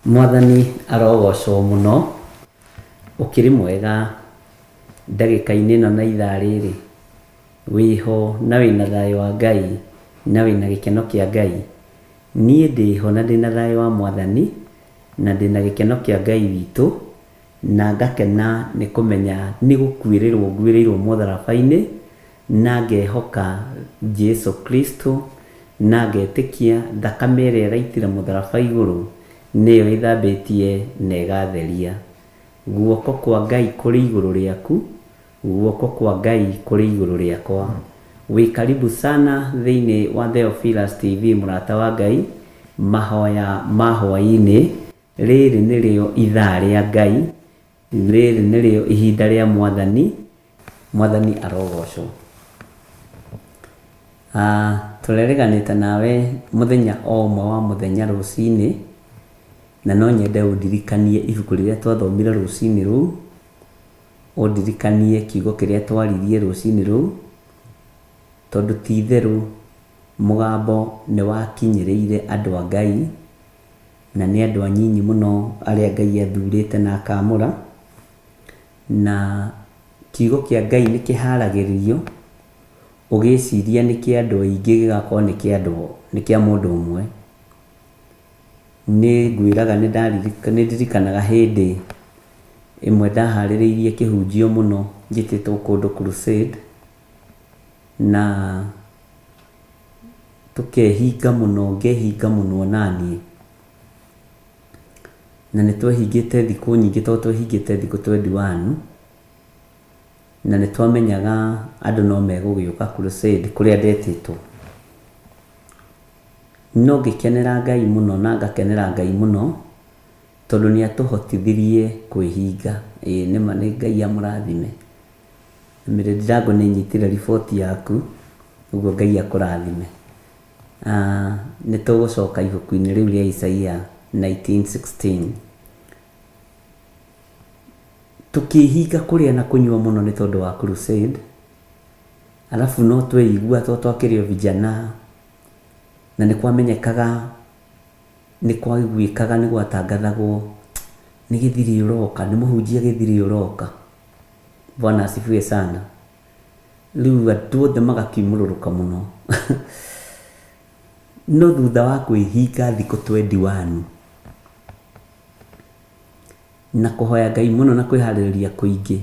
Mwathani arogocwo muno, ukiri mwega ndagika-inĩ ĩno na ithaa rĩrĩ wĩho na wĩna thayũ wa Ngai na wĩna gĩkeno kĩa Ngai. Niĩ ndĩho na ndĩna thayũ wa Mwathani na ndĩna gĩkeno kĩa Ngai witũ, na ngakena nĩ kũmenya nĩ gũkuĩrĩrwo nguĩrĩirwo mũtharaba-inĩ, na ngehoka Jesu Kristo, na ngetĩkia thakame ĩrĩa ĩraitĩra mũtharaba igũrũ nĩyo ĩthambĩtie na ĩgatheria. Guoko kwa Ngai kũrĩ igũrũ rĩaku, guoko kwa Ngai kũrĩ igũrũ rĩakwa. Wĩ karibu sana thĩinĩ wa Theophilus TV, mũrata wa Ngai, mahoya ma hwaĩ-inĩ. Rĩrĩ nĩrĩo ithaa rĩa Ngai, rĩrĩ nĩrĩo ihinda rĩa Mwathani. Mwathani arogocwo. Tũrereganĩte nawe mũthenya o ũmwe wa mũthenya rũcinĩ, na no nyende ũndirikanie ibuku rĩrĩa twathomire rũcinĩ rũu, ũndirikanie kiugo kĩrĩa twaririe rũcinĩ rũu, tondũ ti itherũ mũgambo nĩ wakinyĩrĩire andũ a Ngai, na nĩ andũ anyinyi mũno arĩa Ngai athurĩte na akamũra, na kiugo kĩa Ngai nĩ kĩharagĩrĩrio ũgĩciria nĩ kĩa andũ aingĩ gĩgakorwo nĩ kĩa mũndũ ũmwe. Nĩ ngwĩraga nĩ ndirikanaga hĩndĩ ĩmwe ndaharĩrĩirie kĩhunjio mũno njĩtĩtwo kũndũ crusade, na tũkehinga mũno, ngehinga mũno naniĩ, na nĩ twehingĩte thikũ nyingĩ, tondũ twehingĩte thikũ 21, na nĩ twamenyaga andũ no megũgĩũka crusade kũrĩa ndetĩtwo. No ngĩkenera Ngai mũno na ngakenera Ngai mũno, tondũ nĩ atũhotithirie kwĩhinga. Nĩma nĩ Ngai amũrathime. Mĩrĩ Ndirango nĩ nyitire riboti yaku, ũguo Ngai akũrathime. Nĩ tũgũcoka ibuku-inĩ rĩu rĩa Isaia 19:16. Tukĩhinga kũrĩa na kũnyua mũno nĩ tondũ wa crusade, alafu no tweigua twakĩrĩo vijana, na nĩ kwamenyekaga, nĩ kwaiguĩkaga, nĩ gwatangathagwo nĩ gĩthiri ũroka, nĩ mũhunjia gĩthiri ũroka. Bwana asifiwe sana. Rĩu andũ othe magakiumũrũrũka mũno. No thutha wa kwĩhinga thikũ 21 na kũhoya Ngai mũno na kwĩharĩrĩria kũingĩ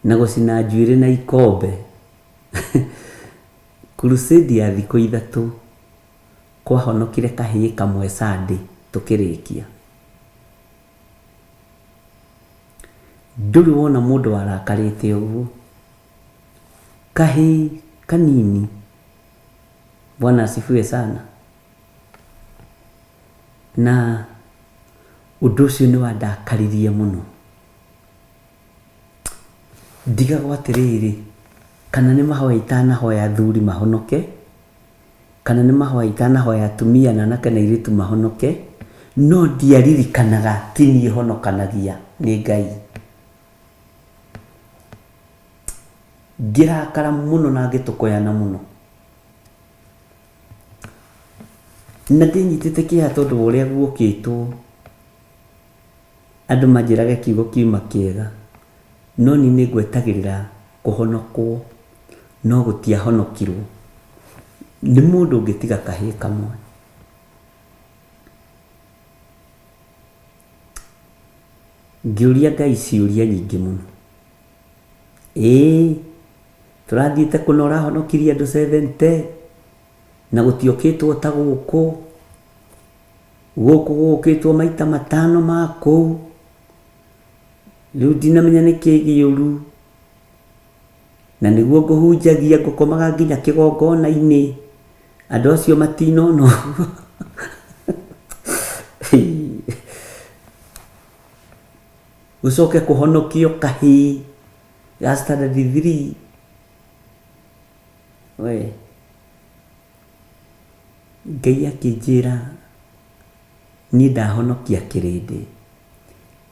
na gũcina njuĩrĩ na ikombe, crusade ya thikũ 3 kwahonokire kahĩĩ kamwe Sunday tũkĩrĩkia. Ndũrĩ wona mũndũ warakarĩte ũguo, kahĩĩ kanini. Bwana asifiwe sana. Na ũndũ ũcio nĩ wandakaririe mũno. Ndigagwo atĩrĩrĩ, kana nĩ mahoya itanahoya athuri mahonoke, kana nĩ mahoya itanahoya atumia na anake na airĩtu mahonoke, no ndiaririkanaga ti niĩ honokanagia, nĩ Ngai. Ngĩrakara mũno na ngĩtũkoyana mũno, na ndĩnyitĩte kĩeha tondũ ũrĩa guokĩtwo andũ manjĩrage kiugo kiuma kĩega, no niĩ nĩ ngwetagĩrĩra kũhonokwo, no gũtiahonokirwo. Nĩ mũndũ ũngĩtiga kahĩĩ kamwe. Ngĩũria Ngai ciũria nyingĩ mũno. Tũrathiĩte kũna ũrahonokirie andũ 70 na gũtiokĩtwo ta gũkũ gũkĩtwo maita 5 ma kũu. Rĩu ndinamenya nĩ kĩĩ gĩũru, na nĩguo ngũhunjagia ngũkomaga nginya kĩgongona-inĩ, andũ acio matinona ũguo. Gũcoke kũhonokio kahĩĩ ga standard 3. Ngai akĩnjĩra niĩ ndahonokia kĩrĩndĩ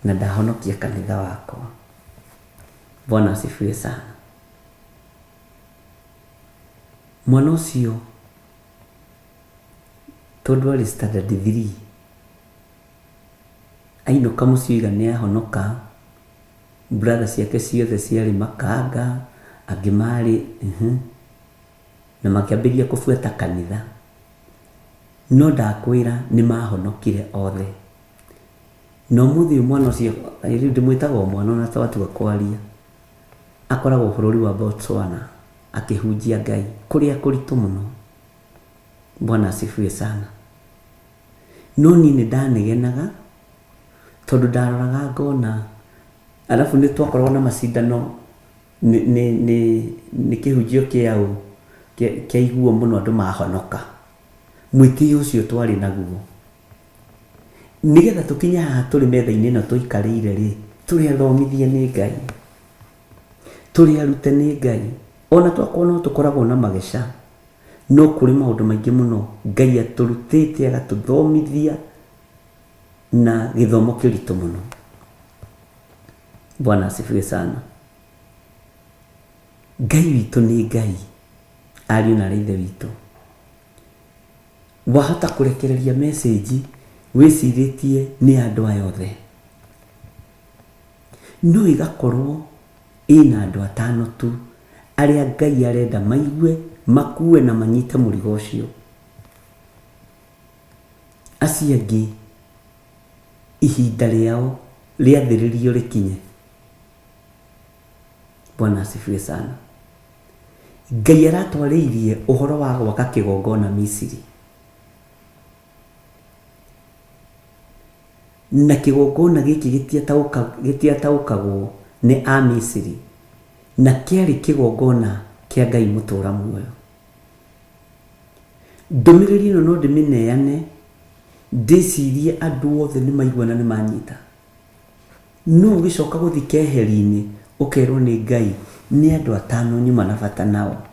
na ndahonokia kanitha wakwa. Bwana asifiwe sana. Mwana ũcio tondũ arĩ standard 3 ainũka mũciĩ nĩ ahonoka. Brother ciake ciothe ciarĩ makanga, angĩ marĩ na makĩambĩrĩria kũbuata kanitha. No ndakwĩra nĩ mahonokire othe. No mũthĩ mwana ũcio rĩu ndĩmwĩtaga mwana na twatiga kwaria, akoragwo bũrũri wa Botswana akĩhunjia Ngai kũrĩa kũritũ mũno. Bwana asifiwe sana. No niĩ nĩ ndanegenaga tondũ ndaroraga ngona, alafu nĩ twakoragwo na macindano nĩ kĩhunjio kĩao kĩaiguo mũno andũ mahonoka. Mwĩtĩo ũcio twarĩ naguo. Nĩgetha tũkinye haha tũrĩ metha-inĩ ĩno tũikarĩire rĩ, tũrĩ athomithie nĩ Ngai, tũrĩ arute nĩ Ngai. Ona twakorwo no tũkoragwo na mageca, no kũrĩ maũndũ maingĩ mũno Ngai atũrutĩte agatũthomithia na gĩthomo kĩritũ mũno. Bwana asifiwe sana. Ngai witũ nĩ Ngai, ariũ na ithe witũ. Wahota kũrekereria message wĩcirĩtie nĩ andũ aya othe, no igakorwo ĩna andũ 5 tu arĩa Ngai arenda maigue, makue na manyite mũrigo ũcio. Acio angĩ ihinda rĩao rĩathĩrĩrio rĩkinye. Bwana asifiwe sana. Ngai aratwarĩirie ũhoro wa gwaka kĩgongona Misiri, na kĩgongona gĩkĩ gĩtiataũkagwo nĩ a Misiri, na kĩarĩ kĩgongona kĩa Ngai mũtũra muoyo. Ndũmĩrĩri ĩno no ndĩmĩneane ndĩcirie andũ othe nĩ maigua na nĩ manyita. No ũgĩcoka gũthiĩ keheri-inĩ ũkerwo nĩ Ngai nĩ andũ 5 nyuma na bata nao,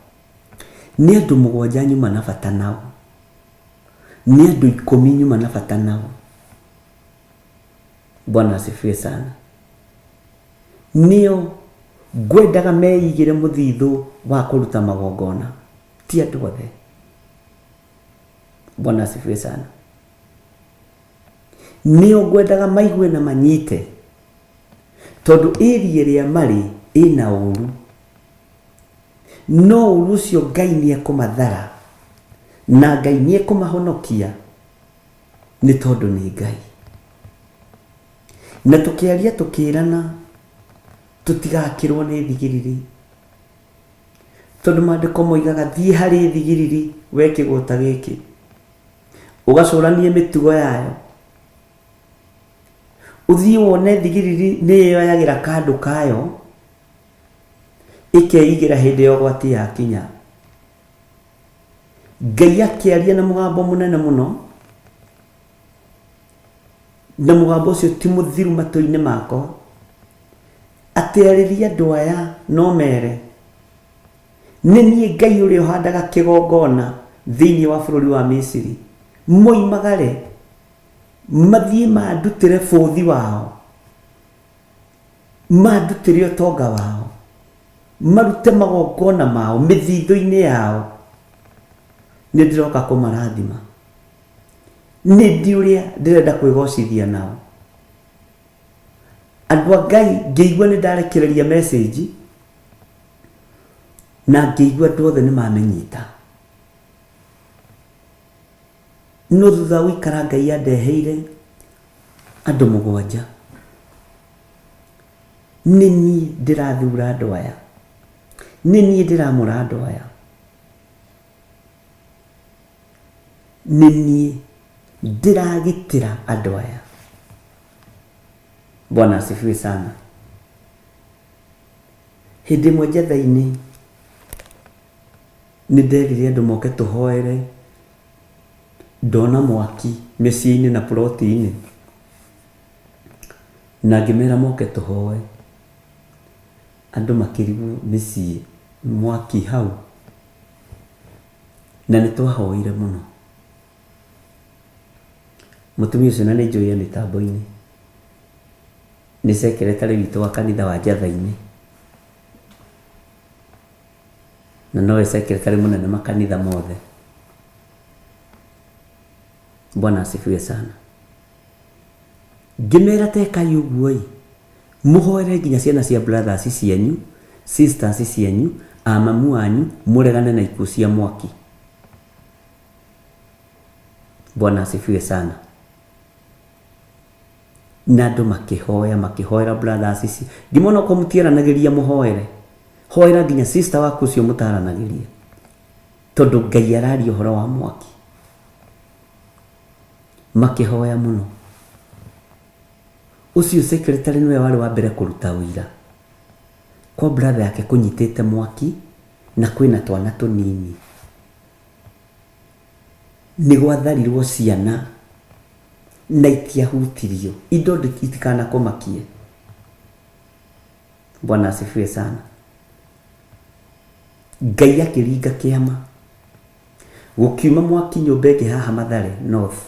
nĩ andũ 7 nyuma na bata nao, nĩ andũ 10 nyuma na bata nao. Bwana asifiwe sana. Nĩo ngwendaga meigĩre mũthithũ wa kũruta magongona, ti andũ othe. Bwana asifiwe sana. Nĩo ngwendaga maigue na manyite, tondũ area ĩrĩa marĩ ĩna ũru, no ũru ũcio Ngai nĩ ekũmathara na Ngai nĩ ekũmahonokia, nĩ tondũ nĩ Ngai. Na tũkĩaria tũkĩrana tũtigakĩrwo nĩ thigiriri, tondũ maandĩko moigaga thiĩ harĩ thigiriri we kĩgũta gĩkĩ ũgacũranie mĩtugo yayo, ũthiĩ wone thigiriri nĩ yoyagĩra kandũ kayo ĩkeigĩra hĩndĩ ya ũgwati yakinya. Ngai akĩaria na mũgambo mũnene mũno, na mũgambo ũcio ti mũthiru matũ-inĩ makwa, atĩarĩria andũ aya no mere nĩ niĩ Ngai ũrĩa ũhandaga kĩgongona thĩinĩ wa bũrũri wa Misiri. Moimagare mathiĩ mandutĩre bũthi wao, mandutĩre ũtonga wao, marute magongona mao mĩthithũ-inĩ yao. Nĩ ndĩroka kũmarathima, nĩ ndi ũrĩa ndĩrenda kwĩgocithia nao. Andũ a Ngai ngĩigua nĩ ndarekereria message, na ngĩigua andũ othe nĩ mamenyita. No thutha gũikara Ngai andeheire andũ 7. Nĩ niĩ ndĩrathura andũ aya, nĩ niĩ ndĩramũra andũ aya, nĩ niĩ ndĩragitĩra andũ aya. Bwana asifiwe sana. Hĩndĩ ĩmwe njetha-inĩ nĩ nderire andũ moke tũhoere, ndona mwaki mĩciĩ-inĩ na ploti-inĩ, na ngĩmera moke tũhoe. Andũ makĩrigwo mĩciĩ mwaki hau, na nĩ twahoire mũno. Mũtumia ũcio na nĩ njũĩ mĩtambo-inĩ, nĩ secretary witũ wa kanitha wa Njatha-inĩ, na nowe secretary mũnene makanitha mothe. Bwana asifiwe sana. ngimera tekai uguo muhoere nginya ciana cia brothers cianyu sisters cianyu amamu anyu muregane na ikuũ cia mwaki. Bwana asifiwe sana. Na andũ makihoera brothers ndimona ko mutieranagĩria muhoere hoera nginya sister waku cio mutaranagĩria tondu Ngai araria ũhoro wa mwaki. Makihoya muno. Ucio secretary niwe wari wa mbere kuruta wira kwa brother yake kunyitite mwaki na kwina twana tunini ni gwatharirwo ciana na itiahutirio indo itikana komakie. Bwana asifiwe sana. Ngai akiringa kiama gukiuma mwaki nyumba ĩngĩ haha Mathare North.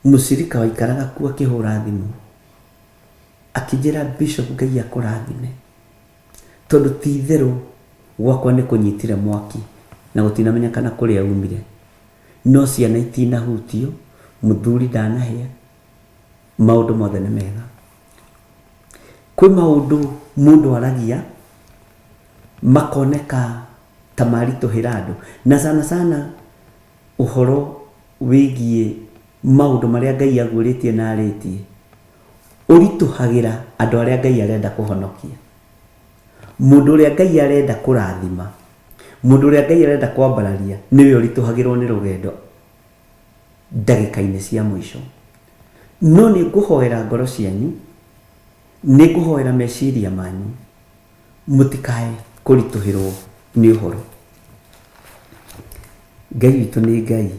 Musirika waikaraga kuo akihura thimu akijira bishop Ngai akũrathime tondu ti theru gwakwa ni kunyitire mwaki na gutinamenya kana kuria umire no ciana itinahutio muthuri ndanahia maundu mothe ni mega. Kwi maundu mundu aragia makoneka tamaritu hirado na sana uhoro wigie maundu maria Ngai aguritie na aritie urituhagira andu aria Ngai arenda kuhonokia. Mundu uria Ngai arenda kurathima, mundu uria Ngai arenda kwambararia niwe urituhagirwo ni rugendo ndagika-ini cia mwisho. No ni nguhoera ngoro cianyu, ni nguhoera meciria manyu mutikae kurituhirwo ni uhoro. Ngai witu ni Ngai.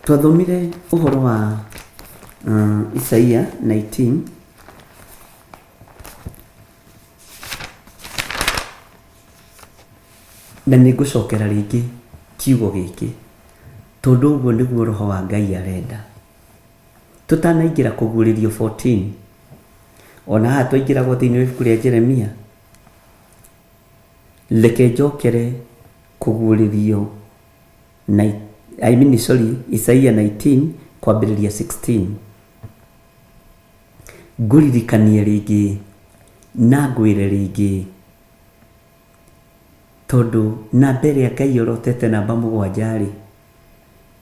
Twathomire uhoro wa Isaia 19 na nigucokera ringi kiugo giki tondu uguo niguo roho wa Ngai arenda. Tutanaingira kuguririo 14 ona haha twaingira thiini wa ibuku ria Jeremia leke njokere kuguririo Isaia 19 kwambiriria 16 nguririkanie ringi na ngwire ringi tondu na mbere ya Ngai orotete namba 7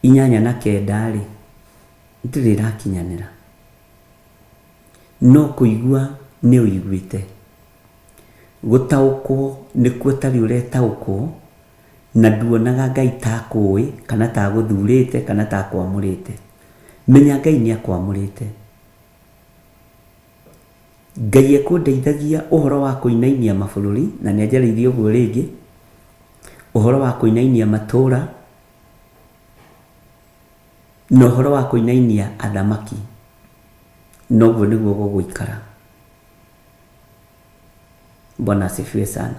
8 na 9 ndirirakinyanira no kuigua ni uiguite gutaukwo ni kwetari uretaukwo na nduonaga Ngai ta kuwi kana ta guthurite kana ta kwamurite. Menya Ngai ni akwamurite. Ngai ekundeithagia uhoro wa kuinainia mabũrũri na ni anjaririe uguo ringi uhoro wa kuinainia matura no uhoro wa kuinainia athamaki noguo niguo gũgũikara. Bwana asifiwe sana.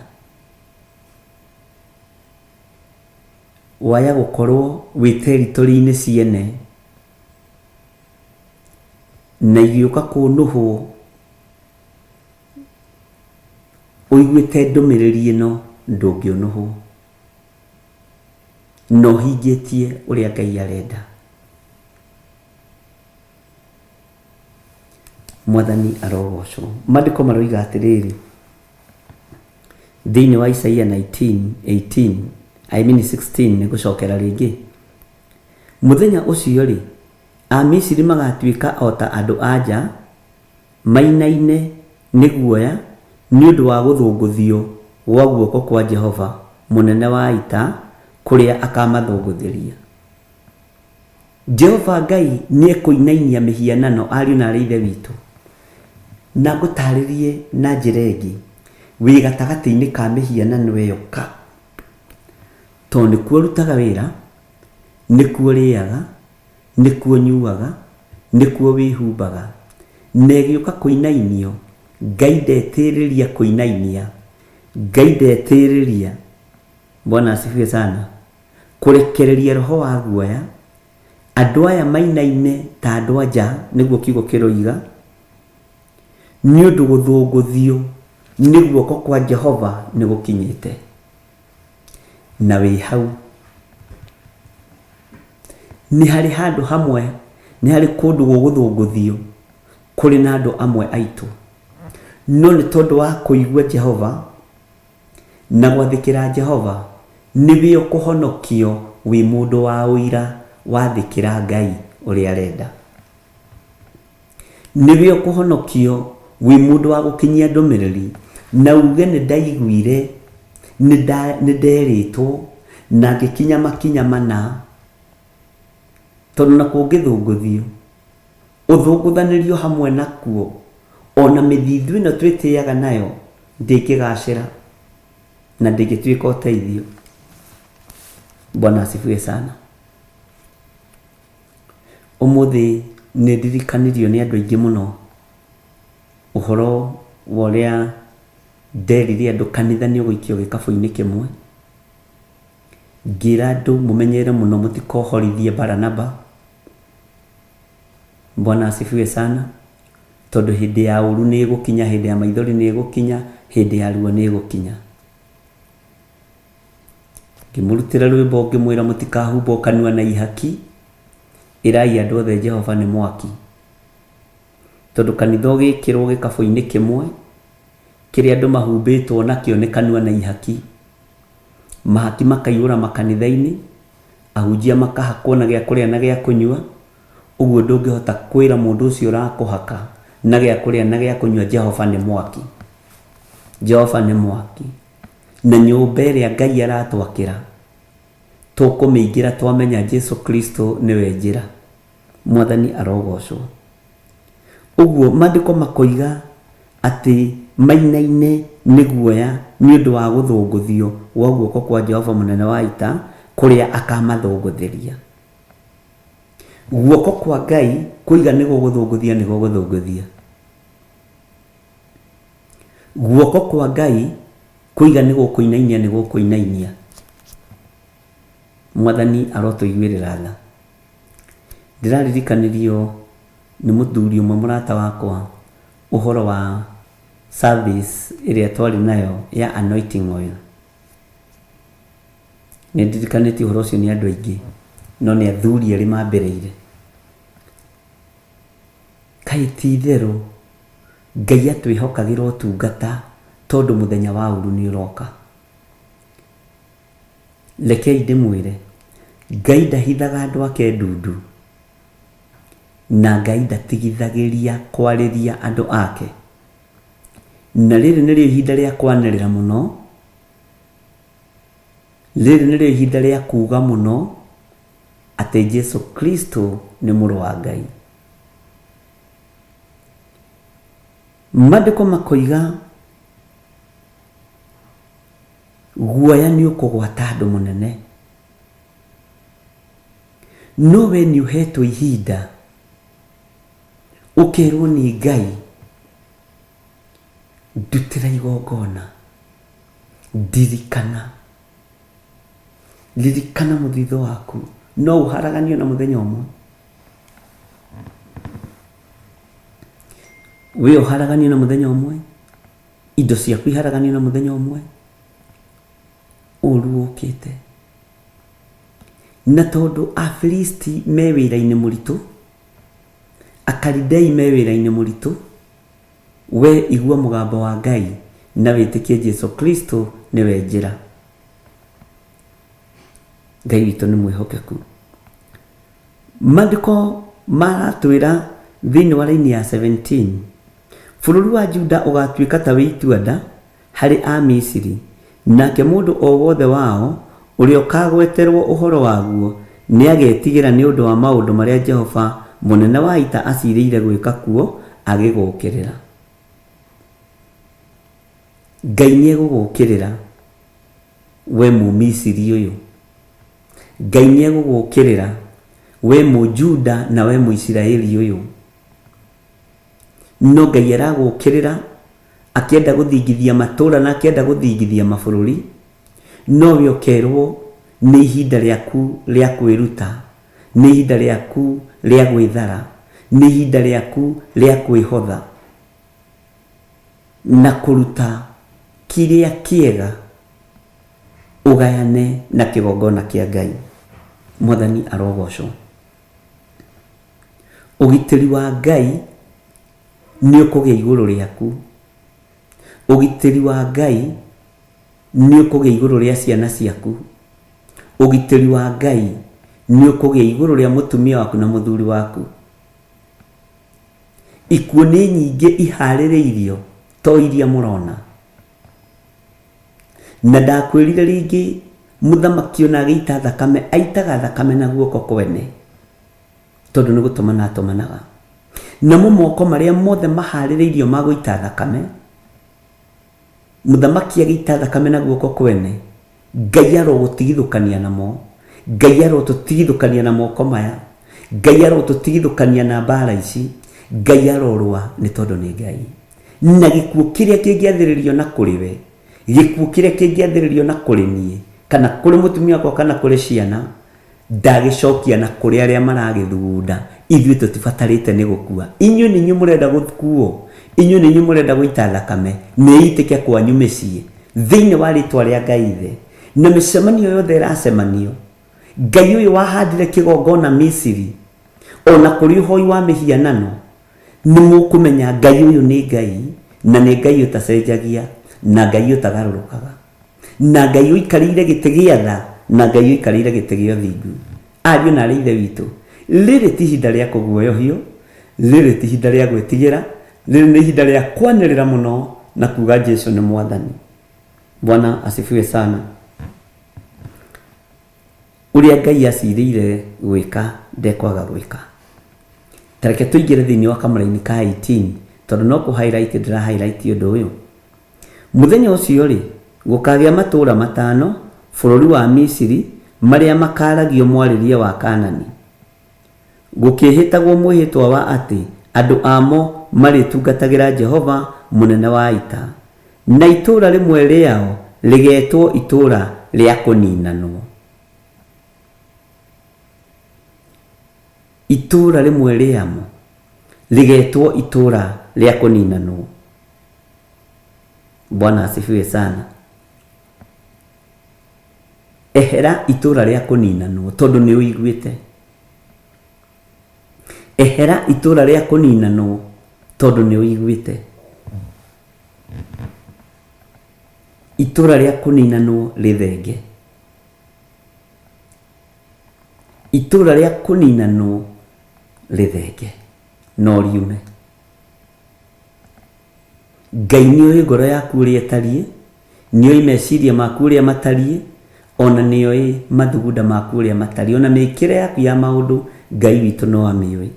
Waya gukorwo wi territory-ini ciene na igiuka kunuhwo uiguite ndumiriri ino ndungionuhwo no hingitie uria Ngai arenda. Mwathani arogocwo. Maandiko maroiga atiriri thiini wa Isaia 16 ni gucokera ringi muthenya ucio ri Amisiri magatuika ota andu anja mainaine ni guoya ni undu wa guthunguthio gwa guoko kwa Jehova munene wa ita kuria akamathunguthiria. Jehova Ngai ni ekuinainia mihianano ariu na arithe witu na gutaririe na njira ingi wi gatagati-ini ka mihianano iyo ka tondu nikuo rutaga wira, nikuo riaga, nikuo nyuaga, nikuo wihumbaga na igiuka kuinainio Ngai ndetiriria kuinainia, Ngai ndetiriria. Bwana asifiwe sana. Kurekereria roho wa guoya andu aya mainaine ta andu anja niguo kiugo kiroiga ni undu guthunguthio ni guoko kwa Jehova ni gukinyite na wi hau nĩ harĩ handũ hamwe, nĩ harĩ kũndũ gũgũthũngũthio kũrĩ na andũ amwe aitũ, no nĩ tondũ wa kũigua Jehova na gwathĩkĩra Jehova nĩwe ũkũhonokio wĩ mũndũ wa ũira wathĩkĩra Ngai ũrĩa arenda. Nĩwe ũkũhonokio wĩ mũndũ wa gũkinyia ndũmĩrĩri na uge nĩ ndaiguire, nĩ nderĩtwo na ngĩkinya makinya mana, tondũ na kũngĩthũngũthio ũthũngũthanĩrio hamwe nakuo, ona mĩthithũ ĩno twĩtĩaga nayo ndĩkĩgacĩra na ndĩgĩtuĩka ũteithio. Bwana asifiwe sana. Ũmũthĩ nĩ ndirikanirio nĩ andũ aingĩ mũno ũhoro wa ũrĩa nderire andũ kanitha nĩ ũgũikio gĩkabũ-inĩ kĩmwe, ngĩra andũ mũmenyere mũno mũtikohorithie Baranaba. Bwana asifiwe sana. Tondũ hĩndĩ ya ũru nĩ ĩgũkinya, hĩndĩ ya maithori nĩ ĩgũkinya, hĩndĩ ya ruo nĩ ĩgũkinya. Ngĩmũrutĩra rwĩmbo ngĩmwĩra mũtikahumbwo kanua na ihaki, ĩrai andũ othe Jehova nĩ mwaki. Tondũ kanitha ũgĩkĩrwo gĩkabũ-inĩ kĩmwe kĩrĩa andũ mahumbĩtwo nakĩo nĩ kanua na ihaki, mahaki makaiyũra makanitha-inĩ, ahunjia makahakwo na gĩa kũrĩa na gĩa kũnyua, ũguo ndũngĩhota kwĩra mũndũ ũcio ũrakũhaka na gĩa kũrĩa na gĩa kũnyua Jehova nĩ mwaki. Jehova nĩ mwaki, na nyũmba ĩrĩa Ngai aratwakĩra tũkũmĩingĩra twamenya Jesu Kristo nĩwe njĩra. Mwathani arogocwo. Ũguo maandĩko makoiga atĩ maina-inĩ nĩ guoya nĩ ũndũ wa gũthũngũthio wa guoko kwa Jehova mũnene wa ita kũrĩa akamathũngũthĩria. Guoko kwa Ngai kũiga nĩ gũgũthũngũthia, nĩ gũgũthũngũthia. Guoko kwa Ngai kũiga nĩ gũkũinainia, nĩ gũkũinainia. Mwathani arotũiguĩrĩra tha. Ndĩraririkanirio nĩ mũthuri ũmwe mũrata wakwa ũhoro wa service ĩrĩa twarĩ nayo ya anointing oil. Nĩ ndirikanĩtie ũhoro ũcio nĩ andũ aingĩ, no nĩ athuri arĩ mambĩrĩire. Kaĩ ti itherũ Ngai atwĩhokagĩra ũtungata tondũ mũthenya wa ũru nĩ ũroka? Rekei ndĩmwĩre, Ngai ndahithaga andũ ake ndundu, na Ngai ndatigithagĩria kwarĩria andũ ake. Na rĩrĩ nĩrĩo ihinda rĩa kwanĩrĩra mũno, rĩrĩ nĩrĩo ihinda rĩa kuuga mũno atĩ Jesu Kristo nĩ mũrũ wa Ngai. Maandĩko makoiga guoya nĩ ũkũgwata andũ mũnene, no we nĩ ũhetwo ihinda ũkerwo nĩ Ngai, ndutĩra igongona, ririkana mũthitho waku. No ũharaganio na mũthenya ũmwe? We ũharaganio na mũthenya ũmwe? Indo ciaku iharaganio na mũthenya ũmwe? Ũru ũkĩte. Na tondũ Afilisti me wĩra-inĩ mũritũ, Akalidei me wĩra-inĩ mũritũ, we igua mũgambo wa Ngai na wĩtĩkie Jesu Kristo nĩwe njĩra. Ngai witũ nĩ mwĩhokeku. Maandĩko maratwĩra thĩinĩ wa raini ya 17, bũrũri wa Juda ũgatuĩka ta wĩ itua-nda harĩ a Misiri, nake mũndũ o wothe wao ũrĩa ũkagweterwo ũhoro waguo nĩ agetigĩra nĩ ũndũ wa maũndũ marĩa Jehova mũnene wa ita acirĩire gwĩka kuo agĩgũkĩrĩra. Ngai nĩ egũgũkĩrĩra we Mũmisiri ũyũ. Ngai nĩ egũgũkĩrĩra we Mũjuda na we Mũisiraeli ũyũ. No Ngai aragũkĩrĩra akĩenda gũthingithia matũũra na akĩenda gũthingithia mabũrũri, no we ũkerwo nĩ ihinda rĩaku rĩa kwĩruta, nĩ ihinda rĩaku rĩa gwĩthara, nĩ ihinda rĩaku rĩa kwĩhotha na kũruta kĩrĩa kĩega ũgayane na kĩgongona kĩa Ngai. Mwathani arogocwo. ugitiri wa Ngai ni ukugia iguru riaku, ugitiri wa Ngai ni ukugia iguru ria ciana ciaku, ugitiri wa Ngai ni ukugia iguru ria mutumia waku na muthuri waku. Ikuo ni nyingi ihaririirio to iria murona, na ndakwirire ringi muthamaki ona agita thakame aitaga thakame na guoko kwene tondu ni gutumana atumanaga na moko maria mothe mahaririirio maguita thakame. Muthamaki agita thakame na guoko kwene, Ngai arogutigithukania namo, Ngai arotutigithukania na moko maya, Ngai arotutigithukania na mbara ici, Ngai arorwa ni tondu ni Ngai. Na gikuo kiria kingiathiririo na kuriwe, gikuo kiria kingiathiririo na kuri nie kana kuri mutumia wakwa kana kuri ciana, ndagicokia na kuri aria maragithugunda. Ithuĩ tutibatarite ni gukua. Inyuĩ nĩ inyuĩ murenda gukuo, inyuĩ nĩ inyuĩ murenda guita thakame, niitike kwanyu mĩciĩ thĩinĩ wa rĩtwa rĩa Ngai Ithe. Na mĩcemanio yothe ĩracemanio, Ngai ũyũ wahandire kĩgongona Misiri, ona kũrĩ ũhoi wa mĩhianano, nĩ mũkũmenya Ngai ũyũ nĩ Ngai, na nĩ Ngai ũtacenjagia, na Ngai ũtagarũrũkaga, na Ngai ũikarĩire gĩtĩ gĩa tha, na Ngai ũikarĩire gĩtĩ gĩa ũthingu. Ariũ na aarĩ a Ithe witũ, rĩrĩ ti ihinda rĩa kũguoyohio, rĩrĩ ti ihinda rĩa gwĩtigĩra, rĩrĩ nĩ ihinda rĩa kwanĩrĩra mũno na kuga Jesũ nĩ Mwathani. Bwana asifiwe sana. Uria Ngai acirĩire gwĩka ndekwaga gwĩka. Tareke tũingĩre thĩinĩ wa kamũra-inĩ ka 18 tondũ no kũ highlight ndĩra highlight ũndũ ũyũ. Mũthenya ũcio rĩ, gũkagĩa matũũra matano bũrũri wa Misiri marĩa makaragio mwarĩrie wa Kanani. Gũkĩhĩtagwo mwĩhĩtwa wa atĩ andũ amo marĩtungatagĩra Jehova mũnene wa ita, na itũũra rĩmwe rĩao rĩgetwo itũũra rĩa kũninanwo. Itũũra rĩmwe rĩamo rĩgetwo itũũra rĩa kũninanwo. Bwana asifiwe sana. Ehera itũũra rĩa kũninanwo tondũ nĩ ũiguĩte. Ehera itũũra rĩa kũninanwo tondũ nĩ ũiguĩte. Itũũra rĩa kũninanwo rĩthenge. Itũũra rĩa kũninanwo rĩthenge no riume. Ngai nĩoĩ ngoro yaku ũrĩa ĩtariĩ, nĩoĩ meciria maku ũrĩa matariĩ, ona nĩoĩ mathugunda maku ũrĩa matariĩ, ona mĩĩkĩre yaku ya maũndũ Ngai witũ no amĩoĩ.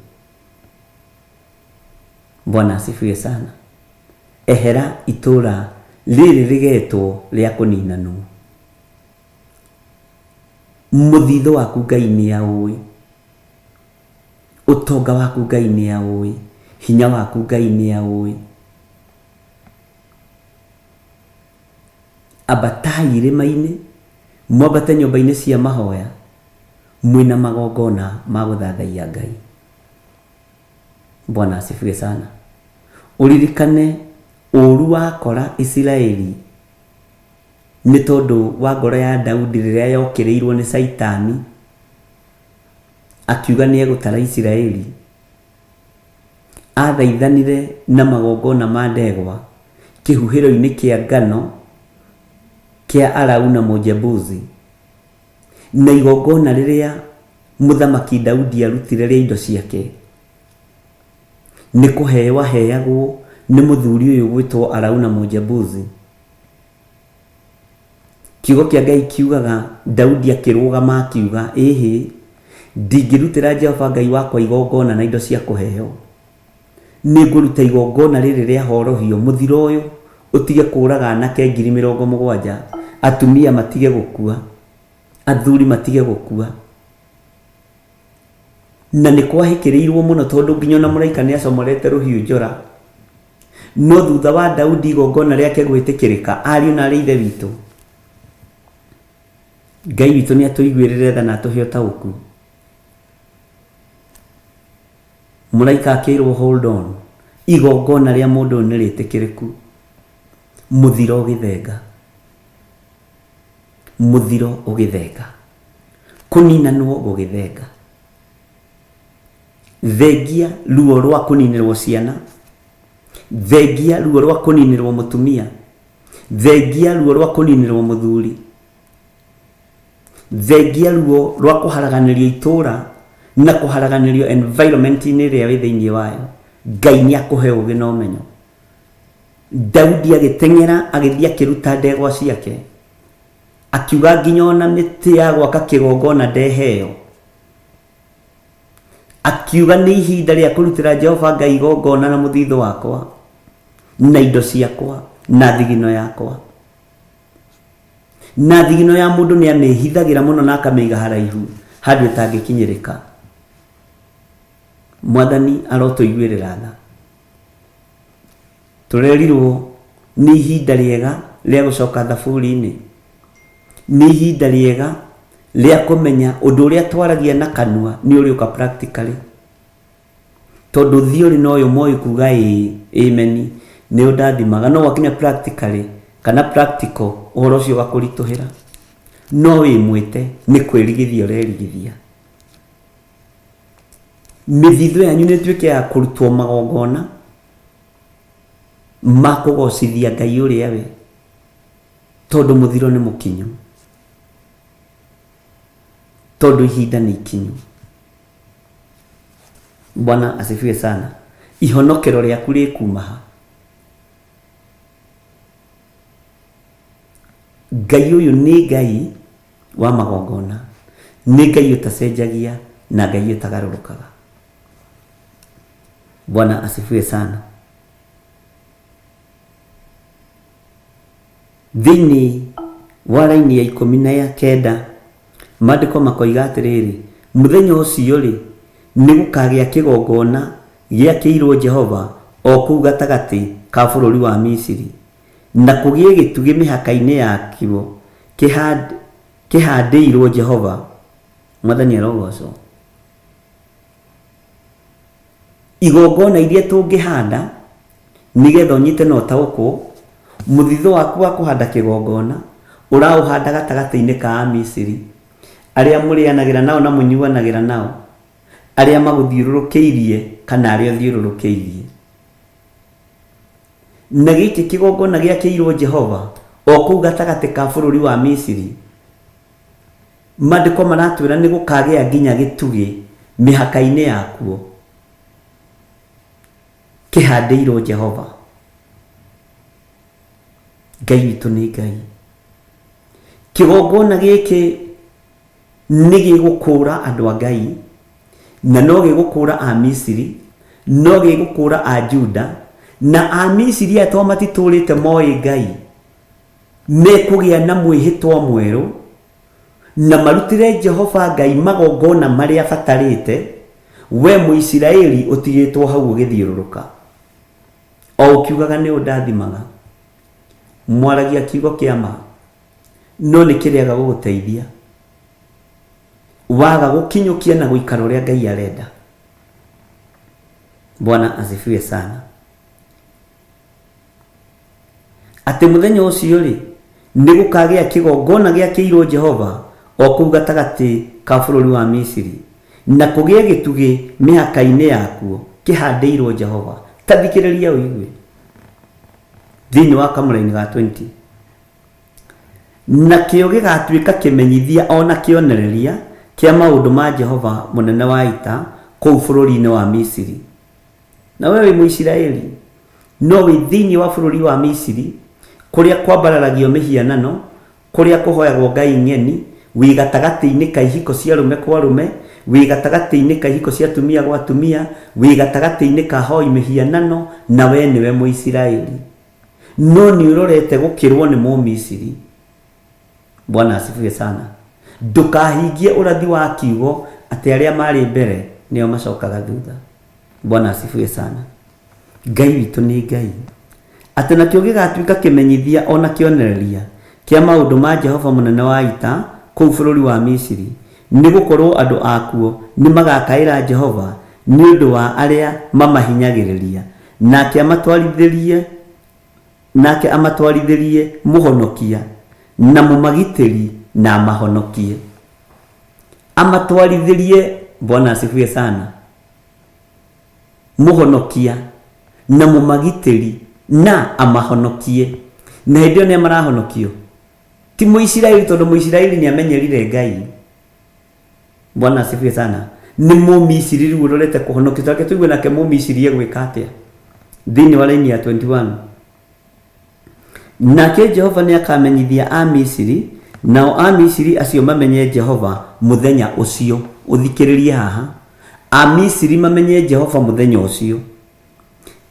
Bwana asifiwe sana. Ehera itũũra rĩrĩ rĩgetwo rĩa kũninanwo. Mũthithũ waku Ngai nĩ aũĩ, ũtonga waku Ngai nĩ aũĩ, hinya waku Ngai nĩ aũĩ. Ambatai irĩma-inĩ, mwambate nyũmba-inĩ cia mahoya, mwĩna magongona ma gũthathaiya Ngai. Bwana asifiwe sana. Uririkane ũru wakora Isiraeli nĩ tondũ wa ngoro ya Daudi rĩrĩa yokĩrĩirwo nĩ Saitani akiuga nĩ egũtara Isiraeli. Athaithanire na magongona ma ndegwa kĩhuhĩro-inĩ kĩa ngano kĩa Arauna Mũjebuzi, na igongona rĩrĩa mũthamaki Daudi arutire rĩa indo ciake nĩ kũheo aheagwo nĩ mũthuri ũyũ gwĩtwo Arauna Mũjebuzi. Kiugo kĩa Ngai kiugaga Daudi akĩrũgama akiuga, ĩhĩ ndingĩrutĩra Jehova Ngai wakwa igongona na indo cia kũheo, nĩ ngũruta igongona rĩrĩ rĩa horohio, mũthiro ũyũ ũtige kũraga anake 70,000, atumia matige gũkua, athuri matige gũkua. Na nĩ kwahĩkĩrĩirwo mũno tondũ nginya na mũraika nĩ acomorete rũhiũ njora. No thutha wa Daudi igongona rĩake gwĩtĩkĩrĩka, ariũ na aarĩ a Ithe witũ, Ngai witũ nĩ atũiguĩrĩre tha na atũhe ũtaũku. Mũraika akĩrwo hold on, igongona rĩa mũndũ nĩ rĩtĩkĩrĩku, mũthiro ũgĩthenga, mũthiro ũgĩthenga, kũninanwo gũgĩthenga. thengia ruo rwa kuninirwo ciana, thengia ruo rwa kuninirwo mutumia, thengia ruo rwa kuninirwo muthuri, thengia ruo rwa kuharaganirio itura na kuharaganirio environment ni ria wi thiini wayo. Ngai ni akuhe ugi na umenyo. Daudi agitengera agithia kiruta ndegwa ciake, akiuga nginya ona miti ya gwaka kigongona ndeheo, akiuga ni ihinda ria kurutira Jehova Ngai igongona na muthitho wakwa na indo ciakwa na thigino yakwa. Na thigino ya mundu ni amehithagira muno na akamiga haraihu handu itangikinyirika. Mwathani arotuiguirira tha. Turerirwo ni ihinda riega ria gucoka thaburi-ini, ni ihinda riega ria kumenya undu uria twaragia na kanua ni uri uka practically, tondu thiori no yo moi kuga amen ni undathimaga no wakinya practically kana practical uhoro ucio gakurituhira no wimwite ni kwirigithia urerigithia. Mithitho yanyu ni tuike ya kurutwo magongona ma kugocithia Ngai uria we, tondu muthiro ni mukinyu, tondu ihinda ni ikinyu. Bwana asifiwe sana. Ihonokero riaku rikumaha. Ngai uyu ni Ngai wa magongona, ni Ngai utacenjagia na Ngai utagarurukaga. Bwana asifiwe sana. Thini wa raini ya 19 maandiko makoiga atiriri, muthenya ucio ri ni gukagia kigongona giakirwo Jehova o kuu gatagati ka bururi wa Misiri, na kugie gitugi mihaka-ini yakio kihandiirwo Jehova. Mwathani arogocwo. Igongona iria tungihanda nigetha unyite no tauko muthitho waku wa kuhanda kigongona urauhanda gatagati-ini ka Misiri, aria murianagira nao na munyuanagira nao, aria maguthiururukiirie kana aria thiururukiirie. Na giki kigongona giakirwo Jehova o kuu gatagati ka bururi wa Misiri, maandiko maratwira ni gukagia nginya gitugi mihaka-ini yakuo kihandiirwo Jehova. Ngai witu ni Ngai. Kigongona giki ni gigukura andu a Ngai, na no gigukura a Misiri, no gigukura a Juda, na a Misiri ato matiturite moi Ngai mekugia na mwihitwa mweru na marutire Jehova Ngai magongona maria fatarite. We Muisiraeli utigitwo hau ugithiururuka o ukiugaga ni undathimaga, mwaragia kiugo kiama no ni kiriaga guguteithia, waga gukinyukia na guikara uria Ngai arenda. Bwana asifiwe sana. Ati muthenya ucio ri ni gukagia kigongona giakirwo Jehova o kuu gatagati ka bururi wa Misiri, na kugie gitugi mihaka-ini yakuo kihandiirwo Jehova. Tathikiriria uigwe thiini wa kamuraini ga 20, na kio gigatuika kimenyithia ona kionereria kia maundu ma Jehova munene wa ita kuu bururi-ini wa Misiri. Na wewe Muisiraeli no wi thiini wa bururi wa Misiri kuria kwambararagio mihianano, kuria kuhoyagwo ngai ng'eni, wi gatagati-ini ka ihiko cia rume kwa rume, wi gatagati-ini ka ihiko cia tumia gwa tumia, wi gatagati-ini ka hoi mihianano, na we niwe Muisiraeli no ni urorete gukirwo ni Mumisiri. Bwana asifiwe sana. Ndukahingie urathi wa kiugo ati aria mari mbere nio macokaga thutha. Bwana asifiwe sana. Ngai witu ni Ngai. Ati nakio gigatuika kimenyithia ona kionereria kia maundu ma Jehova munene wa ita kuu bururi wa Misiri, ni gukorwo andu akuo ni magakaira Jehova ni undu wa aria mamahinyagiriria, nake amatwarithirie muhonokia na mumagitiri na mahonokie. Amatwarithirie. Bwana asifiwe sana. muhonokia na mumagitĩri na amahonokie. Na hĩndĩ ĩyo nĩ marahonokio ti Mũisiraeli, tondũ Mũisiraeli nĩ amenyerire Ngai. Bwana asifiwe sana. Nĩ Mũmisiri rĩu ũrorete kũhonokio. Take tũigue nake Mũmisiri egwĩka atĩa thĩinĩ wa raini ya 21. Nake Jehova nĩ akamenyithia a Misiri, nao a Misiri acio mamenye Jehova mũthenya ũcio. Ũthikĩrĩrie haha, a Misiri mamenye Jehova mũthenya ũcio.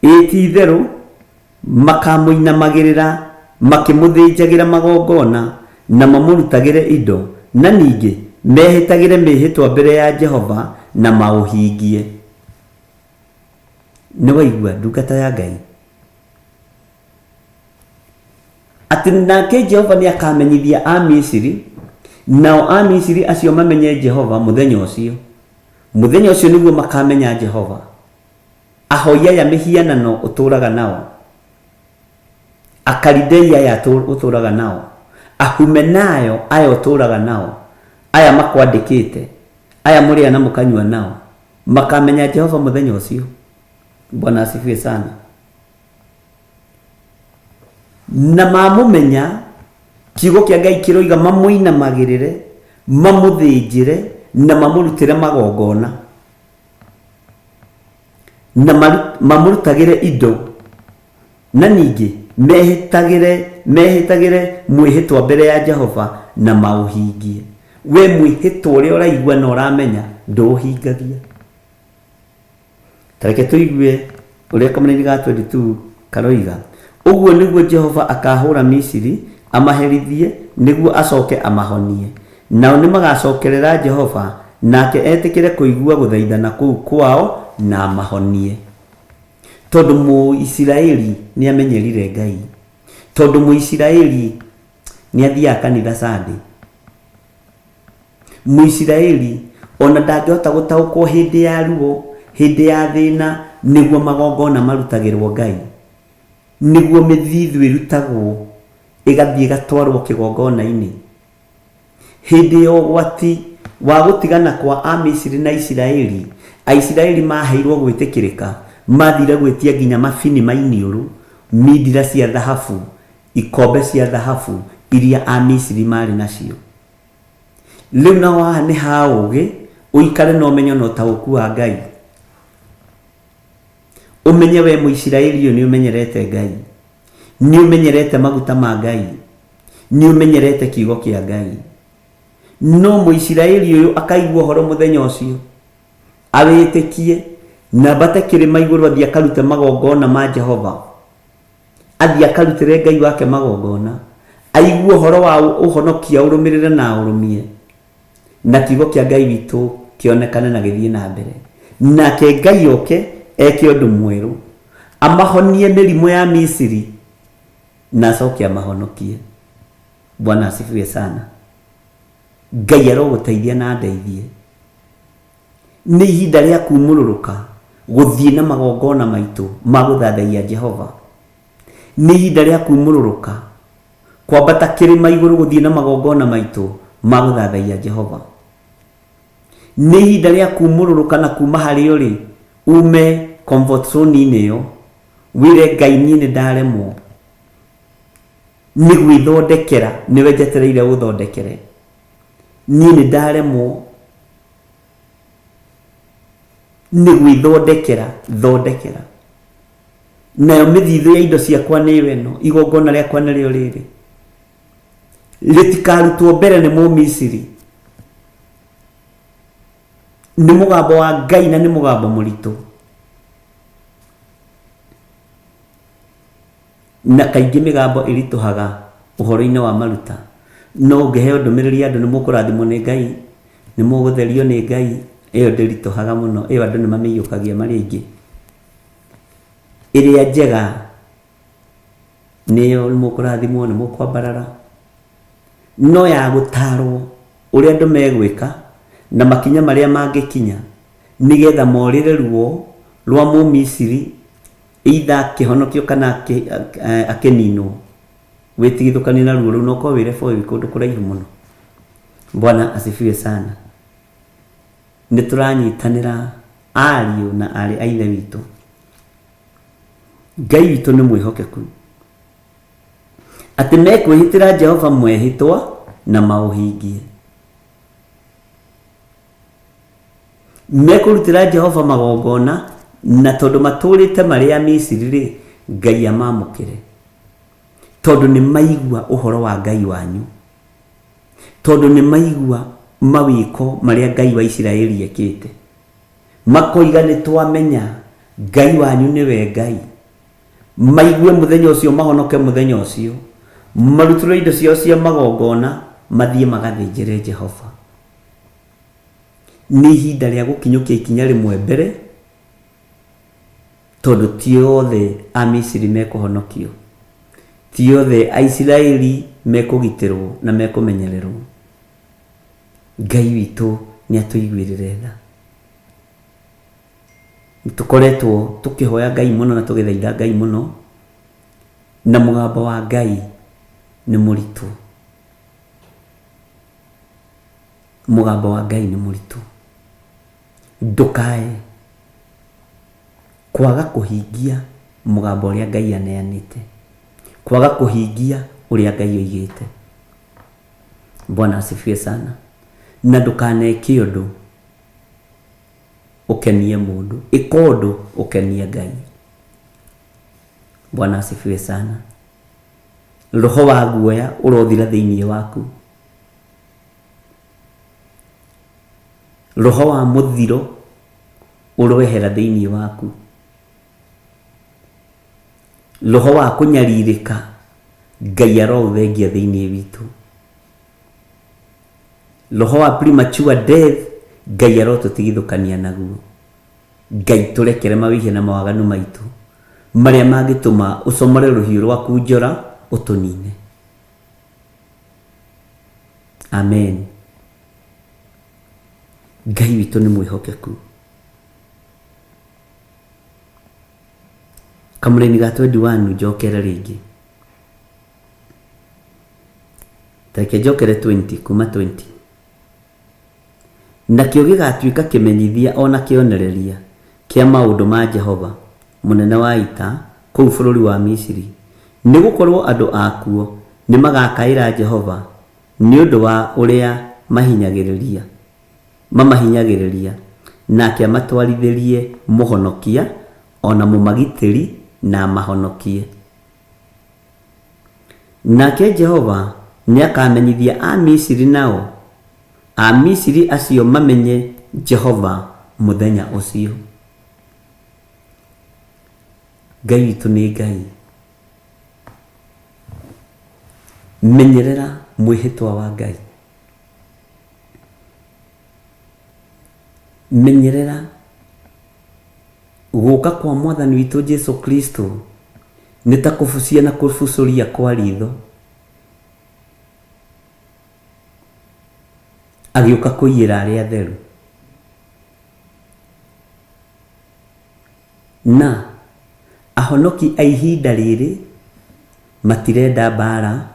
Ti-itherũ makamũinamagĩrĩra makĩmũthĩnjagĩra magongona na mamũrutagĩre indo, na ningĩ mehĩtagĩre mĩhĩtwa mbere ya Jehova na maũhingie. Nĩ waigua ndungata ya Ngai atĩ nake Jehova nĩ akamenyithia a Misiri, nao a Misiri acio mamenye Jehova mũthenya ũcio. Mũthenya ũcio nĩguo makamenya Jehova. Ahoi aya mĩhianano ũtũraga nao, Akalidei aya ũtũraga nao, Ahumenayo aya ũtũraga nao, aya makwandĩkĩte, aya mũrĩa na mũkanyua nao, makamenya Jehova mũthenya ũcio. Bwana asifiwe sana. Na mamũmenya, kiugo kĩa Ngai kĩroiga mamũinamagĩrĩre, mamũthĩnjĩre na mamũrutĩre magongona na mamũrutagĩre indo, na ningĩ mehĩtagĩre mwĩhĩtwa mbere ya Jehova na maũhingie. We mwĩhĩtwa ũrĩa ũraigua na ũramenya ndũũhingagia. Tareke tũigue ũrĩa Kamũranĩ ga 22 karoiga. Ũguo nĩguo Jehova akahũra Misiri amaherithie nĩguo acoke amahonie. Nao nĩ magacokerera Jehova, nake etĩkĩre kũigua gũthaithana kũu kwao na amahonie. Tondũ Mũisiraeli nĩ amenyerire Ngai, tondũ Mũisiraeli nĩ athiaga kanitha Sunday, Mũisiraeli ona ndangĩhota gũtaũkwo hĩndĩ ya ruo, hĩndĩ ya thĩna, nĩguo magongona marutagĩrwo Ngai, nĩguo mĩthithũ ĩrutagwo ĩgathiĩ ĩgatwarwo kĩgongona-inĩ. Hĩndĩ ya ũgwati wa gũtigana kwa a Misiri na Isiraeli, Aisiraeli maheirwo gwĩtĩkĩrĩka, mathire gwĩtia nginya mabini mainiũru, mindira cia thahabu, ikombe cia thahabu iria a Misiri marĩ nacio. Rĩu na haha nĩ ha ũgĩ ũikare na ũmenyo na ũtaũku wa Ngai. Ũmenye we Mũisiraeli ũyũ nĩ ũmenyerete Ngai, nĩ ũmenyerete maguta ma Ngai, nĩ ũmenyerete kiugo kĩa Ngai. No Mũisiraeli ũyũ akaigua ũhoro mũthenya ũcio, awĩtĩkie na mbate kĩrĩma igũrũ athiĩ akarute magongona ma Jehova, athiĩ akarutĩre Ngai wake magongona, aigue ũhoro wa ũhonokia ũrũmĩrĩre na ũrũmie, na kiugo kĩa Ngai witũ kĩonekane na gĩthiĩ na mbere. Nake Ngai oke eke ũndũ mwerũ, amahonie mĩrimũ ya Misiri na acoke amahonokie. Bwana asifiwe sana. Ngai arogũteithia na ndeithie. Nĩ ihinda rĩa kumũrũrũka gũthiĩ na magongona maitũ ma gũthathaiya Jehova. Nĩ ihinda rĩa kumũrũrũka kwambata kĩrĩma igũrũ gũthiĩ na magongona maitũ ma gũthathaiya Jehova. Nĩ ihinda rĩa kumũrũrũka na kuma harĩ ũrĩ ume comfort zone-inĩ ĩyo, wĩre Ngai niĩ nĩ ndaremwo nĩ gwĩthondekera, nĩwe njetereire gũthondekere. Niĩ nĩ ndaremwo nĩ gwĩthondekera, thondekera. Nayo mĩthithũ ya indo ciakwa nĩ weno, igongona rĩakwa nĩrĩo rĩrĩ. Rĩtikarutwo mbere nĩ Mũmisiri. Nĩ mũgambo wa Ngai na nĩ mũgambo mũritũ. Na kaingĩ mĩgambo ĩritũhaga ũhoro-inĩ wa maruta. No ũngĩheo ndũmĩrĩri andũ nĩ mũkũrathimwo nĩ Ngai, nĩ mũgũtherio nĩ Ngai, ĩyo ndĩritũhaga mũno, ĩyo andũ nĩ mamĩiyũkagia marĩ aingĩ. Ĩrĩa njega nĩyo nĩ mũkũrathimwo, nĩ mũkwambarara. No ya gũtarwo ũrĩa andũ megwĩka na makinya marĩa mangĩkinya nĩgetha morĩre ruo rwa Mũmisiri, either kĩhonokio kana akĩninwo, wĩtigithũkanie na ruo rũu na ũkorwo wĩre boĩ kũndũ kũraihu mũno. Bwana asifiwe sana. Nĩ tũranyitanĩra ariũ na arĩ a ithe witũ. Ngai witũ nĩ mwĩhokeku atĩ mekwĩhĩtĩra Jehova mwĩhĩtwa na maũhingie. Mekũrutĩra Jehova magongona, na tondũ matũrĩte marĩ a Misiri rĩ, Ngai amamũkĩre, tondũ nĩ maigua ũhoro wa Ngai wanyu, tondũ nĩ maigua mawĩko marĩa Ngai wa Isiraeli ekĩte, makoiga nĩ twamenya Ngai wanyu nĩwe Ngai. Maigue mũthenya ũcio, mahonoke mũthenya ũcio, marutĩrwo indo ciao cia magongona, mathiĩ magathĩnjĩre Jehova. Nĩ ihinda rĩa gũkinyũkia ikinya rĩmwe mbere, tondũ ti othe a Misiri mekũhonokio, ti othe a Isiraeli mekũgitĩrwo na mekũmenyererwo. Ngai witũ nĩ atũiguĩrĩre tha. Tukoretwo tukihoya Ngai muno na tugithaitha Ngai muno, na mũgambo wa Ngai nĩ mũritũ. Mũgambo wa Ngai nĩ mũritũ. Ndukae kwaga kũhingia mũgambo ũrĩa Ngai aneanĩte, kwaga kũhingia ũrĩa Ngai oigĩte. Bwana asifiwe sana. Na ndukaneke ũndũ ukenie mundu, ika ũndũ ukenie Ngai. Bwana asifiwe sana. Roho wa guoya urothira thĩinĩ waku, roho wa mũthiro urowehera thĩinĩ waku, roho wa kũnyarirĩka Ngai aroũthengia thĩinĩ witũ, roho wa premature death Ngai arotũtigithũkania naguo. Ngai tũrekere mawĩhia na mawaganu maitũ marĩa mangĩtũma ũcomore rũhiũ rwaku njora ũtũnine. Amen. Ngai witũ nĩ mwĩhokeku. Kamũreni ga 21 njokere rĩngĩ, tareke njokere 20 kuma 20. Nakĩo gĩgatuĩka kĩmenyithia ona kĩonereria kĩa maũndũ ma Jehova mũnene wa ita kũu bũrũri wa Misiri, nĩ gũkorwo andũ akuo nĩ magakaĩra Jehova nĩ ũndũ wa ũrĩa mamahinyagĩrĩria, nake amatwarithĩrie mũhonokia ona mũmagitĩri na mahonokie. Nake Jehova nĩ akamenyithia a Misiri nao, a Misiri acio mamenye Jehova mũthenya ũcio. Ngai witũ nĩ Ngai. Menyerera mwĩhĩtwa wa Ngai. Menyerera gũka kwa Mwathani witũ Jesu Kristo nĩ ta kũbucia na kũbucũria kwa ritho. Agĩũka kũiyĩra arĩa atheru. Na ahonoki a ihinda rĩrĩ matirenda mbara,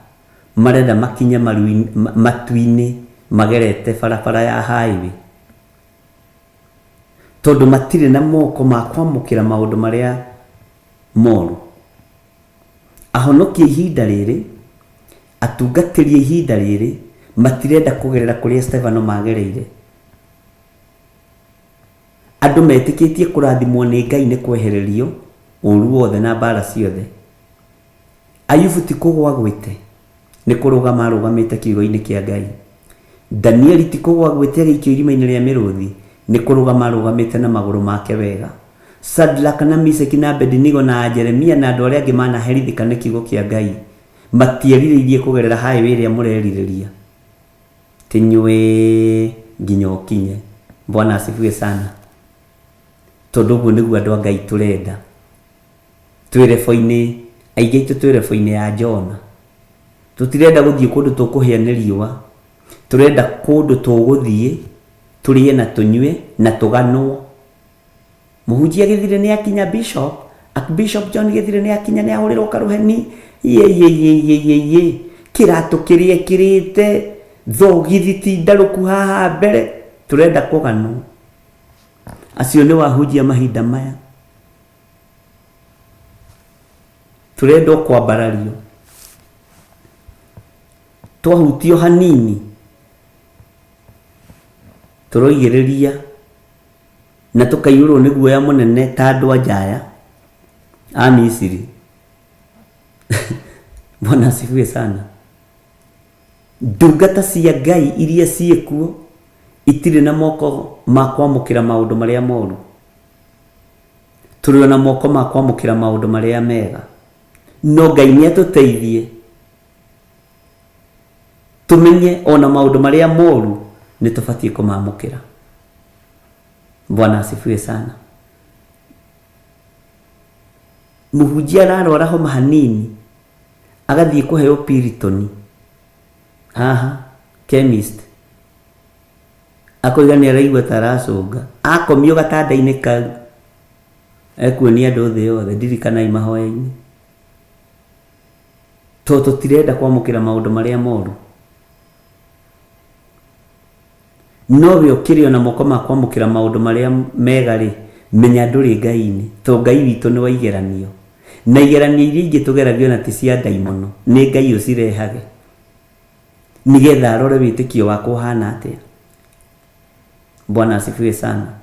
marenda makinya matu-inĩ magerete barabara ya highway, tondũ matirĩ na moko ma kwamũkĩra maũndũ marĩa moru. Ahonoki a ihinda rĩrĩ, atungatĩri a ihinda rĩrĩ matirenda kũgerera kũrĩa Stefano magereire. Andũ metĩkĩtie kũrathimwo nĩ Ngai nĩ kwehererio ũru wothe na mbara ciothe. Ayubu ti kũgwa gwĩte, nĩ kũrũgama arũgamĩte kiugo-inĩ kĩa Ngai. Danieli ti kũgwa gwĩte agĩikio irima-inĩ rĩa mĩrũthi, nĩ kũrũgama arũgamĩte na magũrũ make wega. Shadraka na Meshaki na Abednego na Jeremia na andũ arĩa angĩ manaherithĩka nĩ kiugo kĩa Ngai matierirĩirie kũgerera highway ĩrĩa mũrerirĩria. Tinywe nginya ũkinye. Bwana asifiwe sana. Tondũ ũguo nĩguo andũ a Ngai tũrenda. Twĩ rebo-inĩ, aingĩ aitũ twĩ rebo-inĩ ya Jona. Tũtirenda gũthiĩ kũndũ tũkũhĩa nĩ riũa. Tũrenda kũndũ tũgũthiĩ tũrĩe na tũnyue na tũganwo. Mũhunjia Gĩthire nĩ akinya Bishop John Gĩthire nĩ akinya nĩ ahũrĩrwo karũheni. Ye kĩratũ kĩrĩa kĩrĩte thogithi ti ndarũku haha mbere. Tũrenda kũganwo. Acio nĩ wahunjia mahinda maya. turendo kwambarario twahutio hanini turoigiriria na tukaiyurwo ni guoya munene ta andu ajaya a Misiri. Bwana asifiwe sana. Ndungata cia Ngai iria ciekuo itire na moko ma kwamukira maundu maria moru, turi na moko ma kwamukira maundu maria mega. No Ngai ni atuteithie tumenye ona maundu maria moru ni tubatie kumamukira. Bwana asifiwe sana. Muhunjia ararwara homa hanini agathie kuheo Piriton chemist akoiga ni araigua taracunga akomio gatanda-ini kau ekuonia andu thĩ yothe ndirikanai mahoya-ini to tutirenda kwamukira maundu maria moru. No we ukiri na moko ma kwamukira maundu maria mega ri menya nduri Ngai-ini to Ngai witu ni wa igeranio na igeranio iria ingi tugeragio na ti cia ndaimono ni Ngai ucirehage nigetha arore witikio wako hana atia. Bwana asifiwe sana.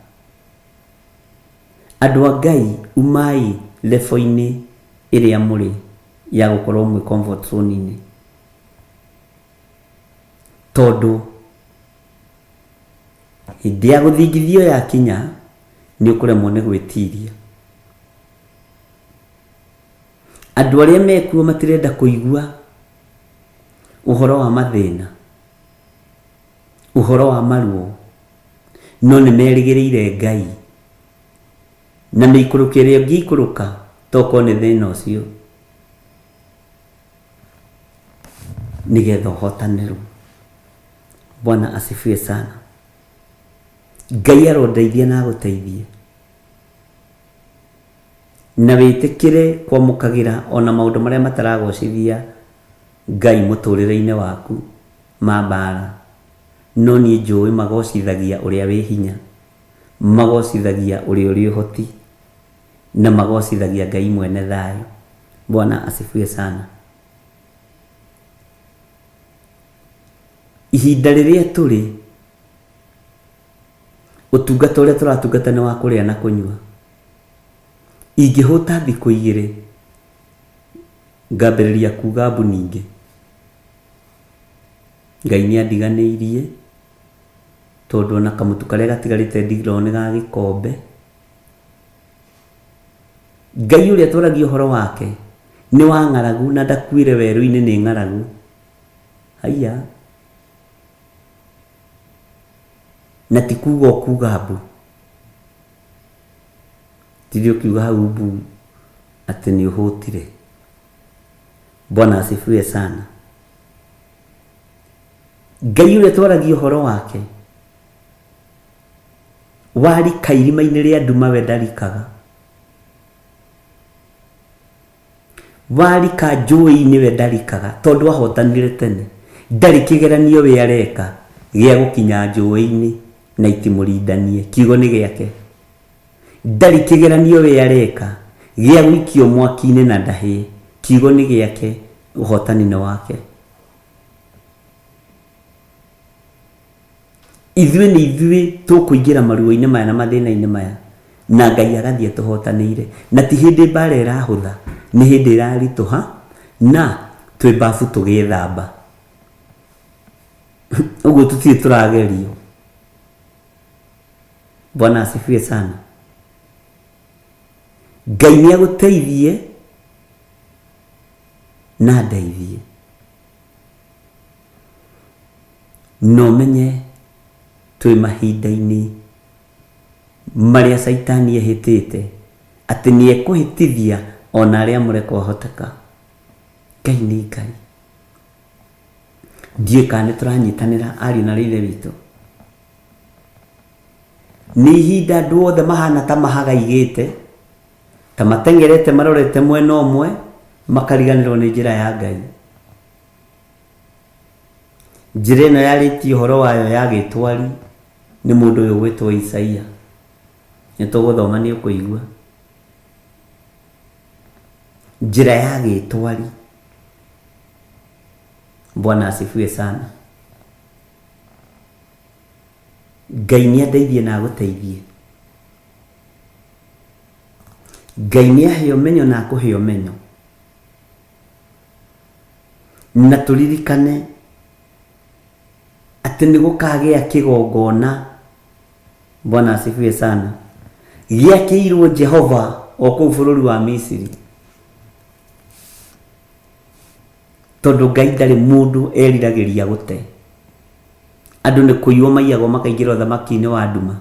Andu a Ngai umai level-ini iria muri ya gukorwo mwi comfort zone-ini tondu hindi ya guthingithio ya kinya ni ukuremwo ni gwitiria. Andu aria mekuo matirenda kuigua uhoro wa mathina, uhoro wa maruo, no ni merigiriire Ngai na miikurukire ngiikuruka toko ni thina ucio nigetha uhotaneru. Bwana asifiwe sana. Ngai arondeithia na guteithie na witikire kwamukagira ona maundu maria mataragocithia Ngai muturire-ini waku mambara, no ni njui magocithagia uria wi hinya, magocithagia uria uri uhoti na magocithagia Ngai mwene thayo. Bwana asifiwe sana. Ihinda riria turi utungata uria turatungata ni wa kuria na kunyua. Ingihuta thiku igiri ngambiriria kuga buninge Ngai ni andiganiirie tondu na kamutu karia gatigarite ndigirwo ni ga gikombe. Ngai uria twaragia uhoro wake ni wa ng'aragu na ndakuire weru-ini ni ng'aragu. Haiya na tikuga kuga bu tidio kiuga hau bu ati ni uhutire. Bwana asifiwe sana. Ngai uria twaragia uhoro wake wari kairima-ini ria nduma we ndarikaga, wari ka njũĩ-ini we ndarikaga tondu ahotanire tene. Ndari kigeranio we areka gia gukinya njũĩ-ini na itimurindanie, kiugo ni giake. Ndari kigeranio we areka gia gwikio mwaki-ini na ndahi, kiugo ni giake, uhotani ni wake. Ithuĩ tukuingira maruo-ini maya na mathina-ini maya na Ngai agathie tuhotanire, na ti hindi mbara irahutha, ni hindi irarituha na twi bafu tugithamba. Uguo tutire turagerio. Bwana asifiwe sana. Ngai ni aguteithie na ndeithie. No menye twi mahinda-ini maria Saitani ehitite ati ni ekuhitithia ona aria murekwo hoteka. Ngai ni Ngai. Ndiĩ kana turanyitanira ari na rithe witu. Ni ihinda andu othe mahana ta mahagaigite ta matengerete marorete mwena umwe makariganirwo ni njira ya Ngai. Njira ino yarĩtie uhoro wayo ya gĩtwari ni mundu uyu gwitwo Isaia. Ni tuguthoma ni ukuigua. njĩra ya gĩtwari. Bwana asifiwe sana. Ngai nĩ andeithie na agũteithie. Ngai nĩ ahe ũmenyo na akũhe ũmenyo. Na tũririkane atĩ nĩ gũkagĩa kĩgongona. Bwana asifiwe sana. Gĩakĩirwo Jehova o kũu bũrũri wa Misiri. Tondũ Ngai ndarĩ mũndũ eriragĩria gũte. Andũ nĩ kũiywo maiyagwo makaingĩra ũthamaki-inĩ wa nduma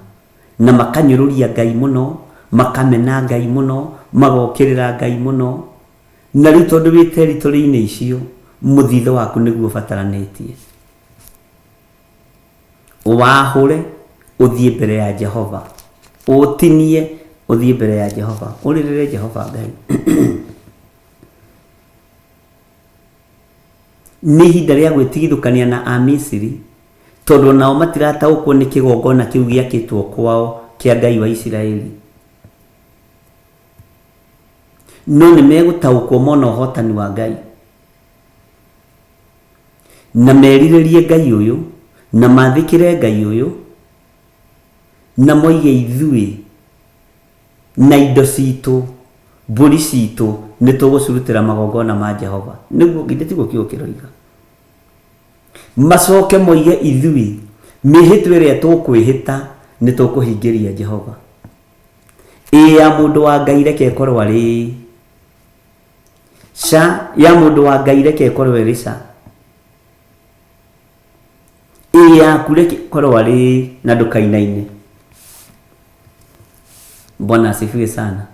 na makanyũrũria Ngai mũno, makamena Ngai mũno, magokĩrĩra Ngai mũno. Na rĩu tondũ wĩ territory-inĩ icio, mũthitho waku nĩguo ũbataranĩtie. Wahũre ũthiĩ mbere ya Jehova, ũtinie ũthiĩ mbere ya Jehova, ũrĩrĩre Jehova Ngai. Nĩ ihinda rĩa gwĩtigithũkania na Amisiri, tondũ nao matirataũkwo nĩ kĩgongona kĩu gĩakĩtwo kwao kĩa Ngai wa Isiraeli. No nĩ megũtaũkwo mona ũhotani wa Ngai na merirĩrie Ngai ũyũ na mathĩkĩre Ngai ũyũ na moige ithuĩ na indo citũ, mbũri citũ nĩ tũgũcirutĩra magongona ma Jehova. Nĩguo githĩ tiguo kiugo kĩroiga. Macoke moige ithuĩ mĩhĩtwa ĩrĩa tũkwĩhĩta nĩ tũkũhingĩria Jehova. Ya mũndũ wa Ngai reke ĩkorwo arĩ ca, ya mũndũ wa Ngai reke ĩkorwo ĩrĩ ca. Yaku reke ĩkorwo arĩ na ndũkainaine. Bwana asifiwe sana.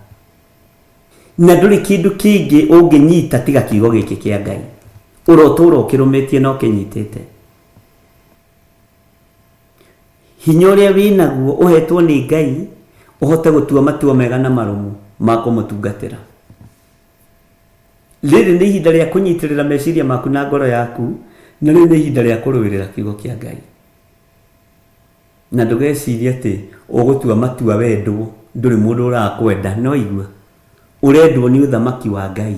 Na ndũrĩ kĩndũ kĩngĩ ũngĩnyita tiga kiugo gĩkĩ kĩa Ngai. Ũrotũra ũkĩrũmĩtie na ũkĩnyitĩte. Hinya ũrĩa wĩnaguo ũhetwo nĩ Ngai ũhote gũtua matua mega na marũmu ma kũmũtungatĩra. Rĩrĩ nĩ ihinda rĩa kũnyitĩrĩra meciria maku na ngoro yaku, na rĩrĩ nĩ ihinda rĩa kũrũĩrĩra kiugo kĩa Ngai. Na ndũgecirie atĩ ũgũtua matua wendwo, ndũrĩ mũndũ ũrakwenda. No igua ũrendwo nĩ ũthamaki wa Ngai.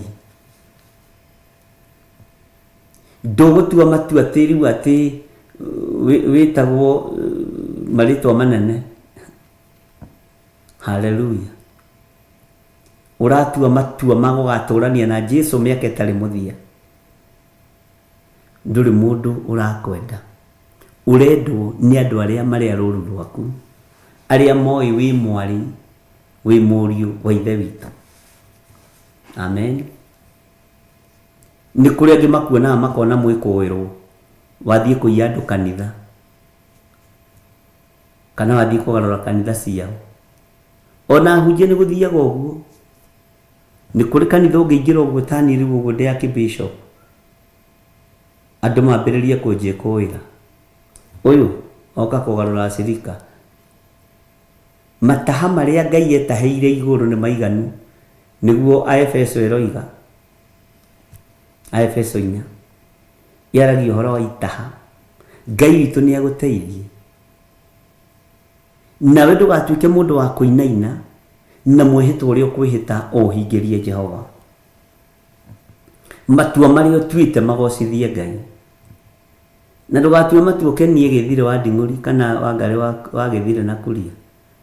Ndũgũtua matua tĩri wa atĩ wĩtagwo marĩtwa manene. Haleluya. Ũratua matua ma gũgatũrania na Jesũ mĩaka ĩtarĩ mũthia. Ndũrĩ mũndũ ũrakwenda. Ũrendwo nĩ andũ arĩa marĩ rũũru rwaku, arĩa moĩ wĩ mwari, wĩ mũriũ wa Ithe witũ. Amen. Nĩ kũrĩ angĩ makuonaga makona mwĩkũĩrwo, wathiĩ kũiya andũ kanitha, kana wathiĩ kũgarũra kanitha ciao. Ona hunjia nĩ gũthiaga ũguo. Nĩ kũrĩ kanitha ũngĩingĩra ũguo tani rĩu ũguo ndĩ ya kĩbishop, andũ mambĩrĩrie kũnjĩkũĩra, ũyũ oka kũgarũra acirika. Mataha marĩa Ngai etahĩire igũrũ nĩ maiganu. Nĩguo Aefeso ĩroiga, Aefeso 4 yaragia ũhoro wa itaha. Ngai witũ nĩ agũteithie. Nawe ndũgatuĩke mũndũ wa kũinaina na mwĩhĩtwa ũrĩa ũkwĩhĩta ũhingĩrie Jehova. Matua marĩa ũtuĩte magocithie Ngai. Na ndũgatue matua ũkenie Gĩthire wa Nding'ũri kana Wangari wa Gĩthire na Kuria.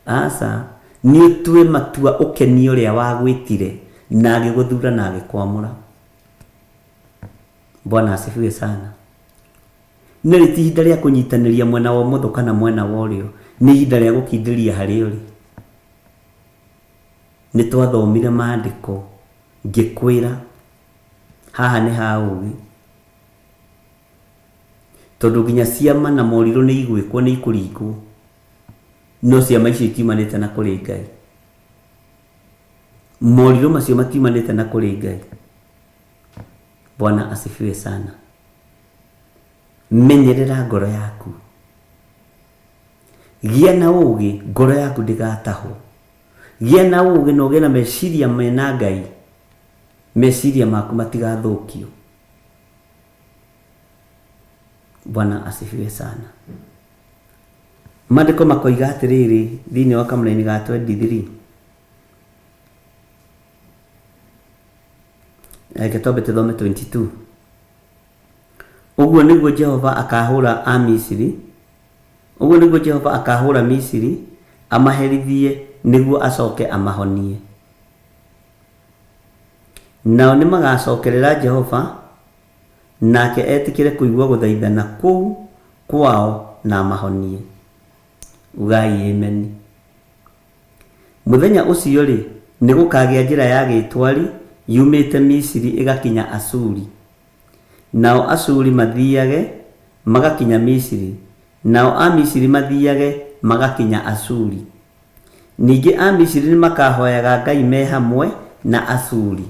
Aca, nĩ ũtue matua ũkenie ũrĩa wagwĩtire na agĩgũthura na agĩkwamũra. Bwana asifiwe sana. Nĩ rĩti ihinda rĩa kũnyitanĩria mwena wa ũmotho kana mwena wa ũrĩo. Nĩ ihinda rĩa gũkindĩria harĩ ũrĩ. Nĩ twathomire maandĩko ngĩkwĩra haha nĩ ha ũũgĩ. Tondũ nginya ciama na morirũ nĩ igwĩkwo nĩ ikũringwo. No ciama icio itiumanĩte na kũrĩ Ngai. Morirũ macio matiumanĩte na kũrĩ Ngai. Bwana asifiwe sana. Menyerera ngoro yaku. Gĩa na ũũgĩ, ngoro yaku ndĩgatahwo. Gĩa na ũũgĩ na ũgĩe na meciria mena Ngai. Meciria maku matigathũkio. Bwana asifiwe sana. Maandĩko makoiga atĩrĩrĩ thĩinĩ wa kamũra-inĩ ga 23. Reke twambe tuthome 22. Ũguo nĩguo Jehova akahũra Amisiri, ũguo nĩguo Jehova akahũra Misiri, amaherithie nĩguo acoke amahonie. Nao nĩmagacokerera Jehova, nake etĩkĩre kũigua gũthaithana kũu kwao na amahonie. Ugai amen. Mũthenya ũcio rĩ, nĩgũkagĩa njĩra ya gĩtwari yumĩte Misiri ĩgakinya Asuri. Nao Asuri mathiage magakinya Misiri, nao Amisiri mathiage magakinya Asuri. Ningĩ Amisiri nĩmakahoyaga Ngai me hamwe na Asuri,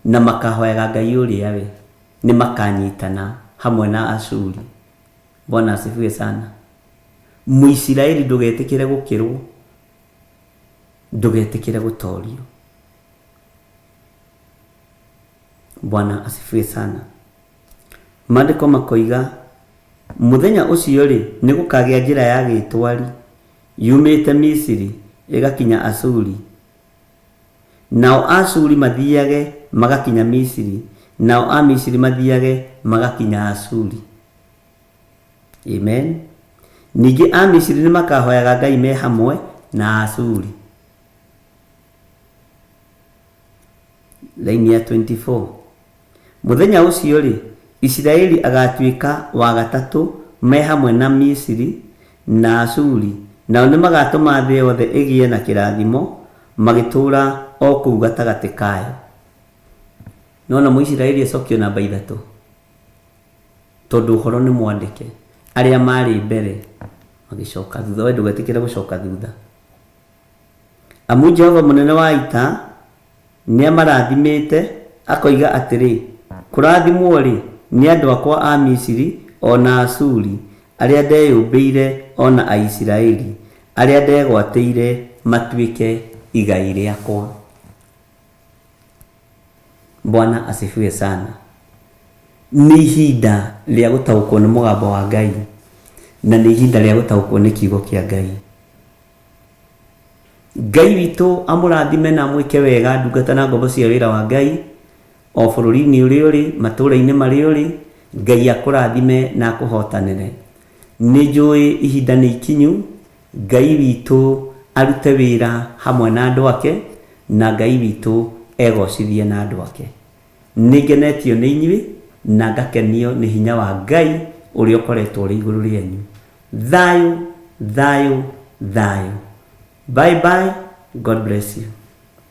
na makahoyaga Ngai ũrĩa we nĩmakanyitana hamwe na Asuri. Bwana asifiwe sana. Muisiraeli ndũgetĩkĩre gũkĩrwo, ndũgetĩkĩre gũtorio. Bwana asifiwe sana. Maandĩko makoiga mũthenya ũcio rĩ, nĩgũkagĩa njĩra ya gĩtwari yumĩte Misiri ĩgakinya Asuri. Nao Asuri mathiage magakinya Misiri, nao Amisiri mathiage magakinya Asuri. Amen. Ningĩ Amisiri nĩmakahoyaga Ngai me hamwe na Asuri. Laini ya 24. Mũthenya ũcio rĩ, Isiraeli agatuĩka wa gatatũ me hamwe na Misiri na Asuri, nao nĩmagatũma thĩ yothe ĩgĩe na kĩrathimo magĩtũra o kũu gatagatĩ kayo. Nona Mũisiraeli acokio namba 3, tondũ ũhoro nĩ mwandĩke. Arĩa marĩ mbere magĩcoka thutha, we ndũgetĩkĩre gũcoka thutha. Amu Jehova mũnene wa ita nĩamarathimĩte akoiga atĩrĩ, kũrathimwo rĩ nĩ andũ akwa a Misiri ona Asuri, arĩa ndeyũmbĩire ona Aisiraeli, arĩa ndegwatĩire matuĩke igai rĩakwa. Bwana asifiwe sana. Nĩ ihinda rĩa gũtaũkwo nĩ mũgambo wa Ngai, na nĩ ihinda rĩa gũtaũkwo nĩ kiugo kĩa Ngai. Ngai witũ amũrathime na mwĩke wega ndungata na ngombo cia wĩra wa Ngai, o bũrũri-inĩ ũrĩa ũrĩ, matũũra-inĩ marĩa ũrĩ. Ngai akũrathime na akũhotanĩre. Nĩ njũĩ ihinda nĩ ikinyu, Ngai witũ arute wĩra hamwe na andũ ake, na Ngai witũ egocithie na andũ ake. Nĩngenetio nĩ inyuĩ na ngakenio nĩ hinya wa Ngai ũrĩa ũkoretwo ũrĩ igũrũ rĩanyu. Thayũ, thayũ, thayũ. Bye bye. God bless you.